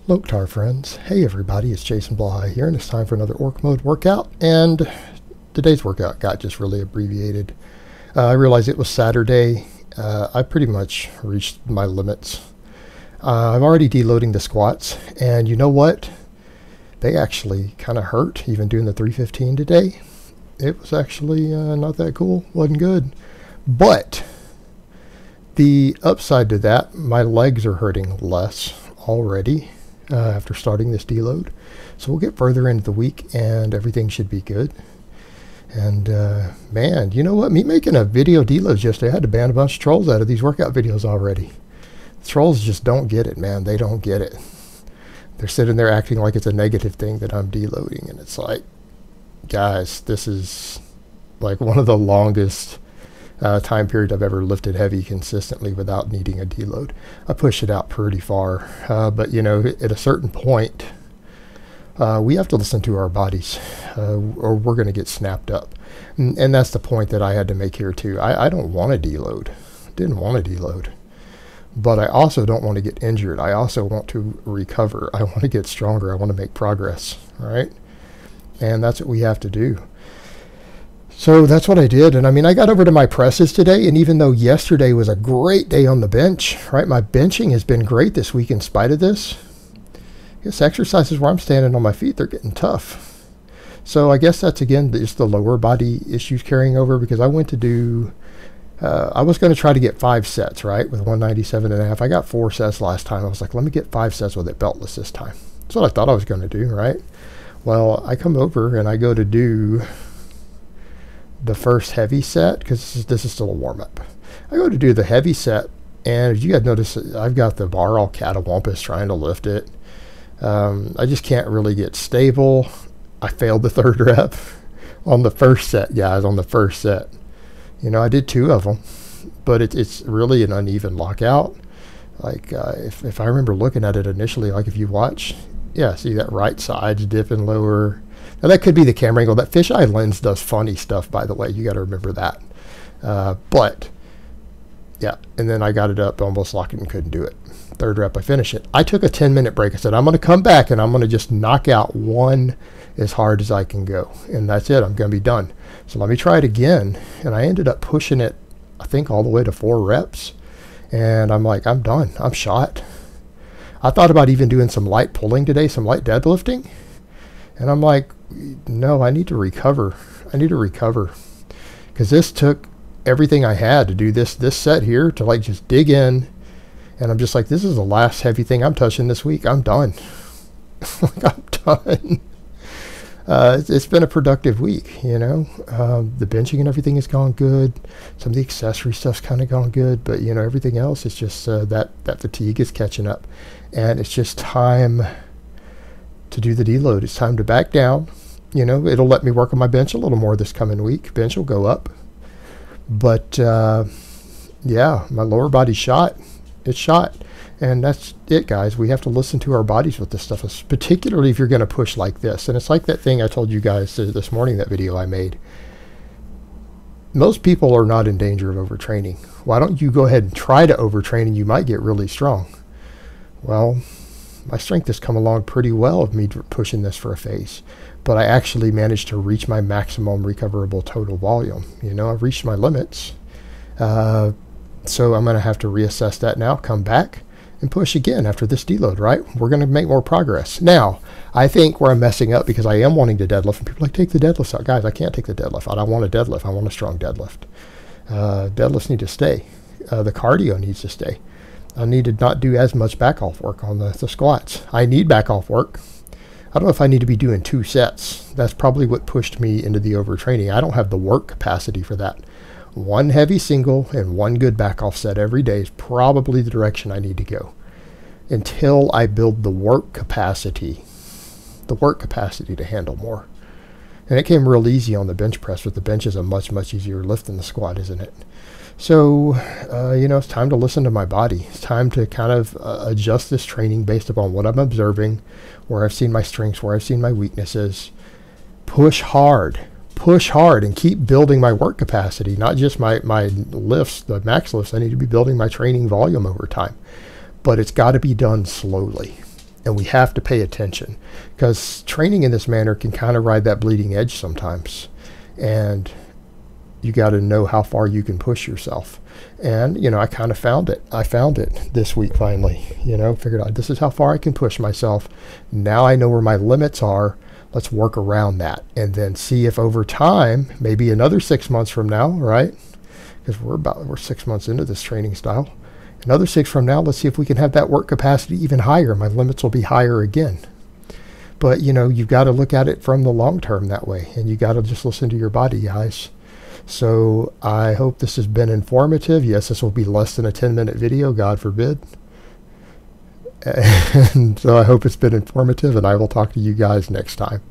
Loktar friends, hey everybody, it's Jason Blahai here, and it's time for another Orc Mode workout, and today's workout got just really abbreviated. I realized it was Saturday. I pretty much reached my limits. I'm already deloading the squats, and you know what? They actually kind of hurt, even doing the 315 today. It was actually not that cool, wasn't good. But the upside to that, my legs are hurting less already. After starting this deload. So we'll get further into the week and everything should be good. And man, you know what? Me making a video deload yesterday, I had to ban a bunch of trolls out of these workout videos already. The trolls just don't get it, man. They don't get it. They're sitting there acting like it's a negative thing that I'm deloading. And it's like, guys, this is like one of the longest time period I've ever lifted heavy consistently without needing a deload. I pushed it out pretty far, but you know, at a certain point, we have to listen to our bodies, or we're going to get snapped up. And that's the point that I had to make here too. I don't want to deload. Didn't want to deload. But I also don't want to get injured. I also want to recover. I want to get stronger. I want to make progress, right? And that's what we have to do. So that's what I did. And I mean, I got over to my presses today, and even though yesterday was a great day on the bench, right? My benching has been great this week in spite of this. I guess exercises where I'm standing on my feet, they're getting tough. So I guess that's, again, just the lower body issues carrying over, because I went to do, I was going to try to get 5 sets, right? With 197.5. I got 4 sets last time. I was like, let me get 5 sets with it beltless this time. That's what I thought I was going to do, right? Well, I come over and I go to do the first heavy set, because this is still a warm-up. I go to do the heavy set, and you guys notice I've got the bar all catawampus trying to lift it. I just can't really get stable. I failed the 3rd rep on the first set, guys, on the first set. You know, I did 2 of them, but it's really an uneven lockout. Like, if I remember looking at it initially, like if you watch, yeah, see that right side's dipping lower. Now that could be the camera angle. That fisheye lens does funny stuff, by the way. You got to remember that. But yeah, and then I got it up, almost locked it and couldn't do it. 3rd rep, I finish it. I took a 10-minute break. I said, I'm going to come back and I'm going to just knock out one as hard as I can go. And that's it. I'm going to be done. So let me try it again. And I ended up pushing it, I think, all the way to 4 reps. And I'm like, I'm done. I'm shot. I thought about even doing some light pulling today, some light deadlifting. And I'm like, no, I need to recover. I need to recover. Because this took everything I had to do this set here, to like just dig in. And I'm just like, this is the last heavy thing I'm touching this week. I'm done. Like, I'm done. It's been a productive week, you know. The benching and everything has gone good. Some of the accessory stuff's kind of gone good. But, you know, everything else is just that fatigue is catching up. And it's just time to do the deload. It's time to back down. You know, it'll let me work on my bench a little more this coming week. Bench will go up. But, yeah, my lower body's shot. It's shot. And that's it, guys. We have to listen to our bodies with this stuff, particularly if you're going to push like this. And it's like that thing I told you guys this morning, that video I made. Most people are not in danger of overtraining. Why don't you go ahead and try to overtrain, and you might get really strong? Well, my strength has come along pretty well of me pushing this for a phase, but I actually managed to reach my maximum recoverable total volume. You know, I've reached my limits. So I'm going to have to reassess that now, come back and push again after this deload, right? We're going to make more progress. Now, I think where I'm messing up, because I am wanting to deadlift, and people are like, take the deadlifts out. Guys, I can't take the deadlift out. I want a deadlift. I want a strong deadlift. Deadlifts need to stay. The cardio needs to stay. I need to not do as much back off work on the squats. I need back off work. I don't know if I need to be doing 2 sets. That's probably what pushed me into the overtraining. I don't have the work capacity for that. 1 heavy single and 1 good back off set every day is probably the direction I need to go until I build the work capacity to handle more. And it came real easy on the bench press, but the bench is a much, much easier lift than the squat, isn't it? So, you know, it's time to listen to my body. It's time to kind of adjust this training based upon what I'm observing, where I've seen my strengths, where I've seen my weaknesses. Push hard and keep building my work capacity, not just my lifts, the max lifts. I need to be building my training volume over time. But it's got to be done slowly. And we have to pay attention, because training in this manner can kind of ride that bleeding edge sometimes. And you got to know how far you can push yourself. And, you know, I kind of found it. I found it this week finally, you know, figured out this is how far I can push myself. Now I know where my limits are. Let's work around that and then see if over time, maybe another 6 months from now, right? Because we're 6 months into this training style. Another 6 from now, let's see if we can have that work capacity even higher. My limits will be higher again. But, you know, you've got to look at it from the long term that way. And you got to just listen to your body, guys. So I hope this has been informative. Yes, this will be less than a 10-minute video, God forbid. And so I hope it's been informative, and I will talk to you guys next time.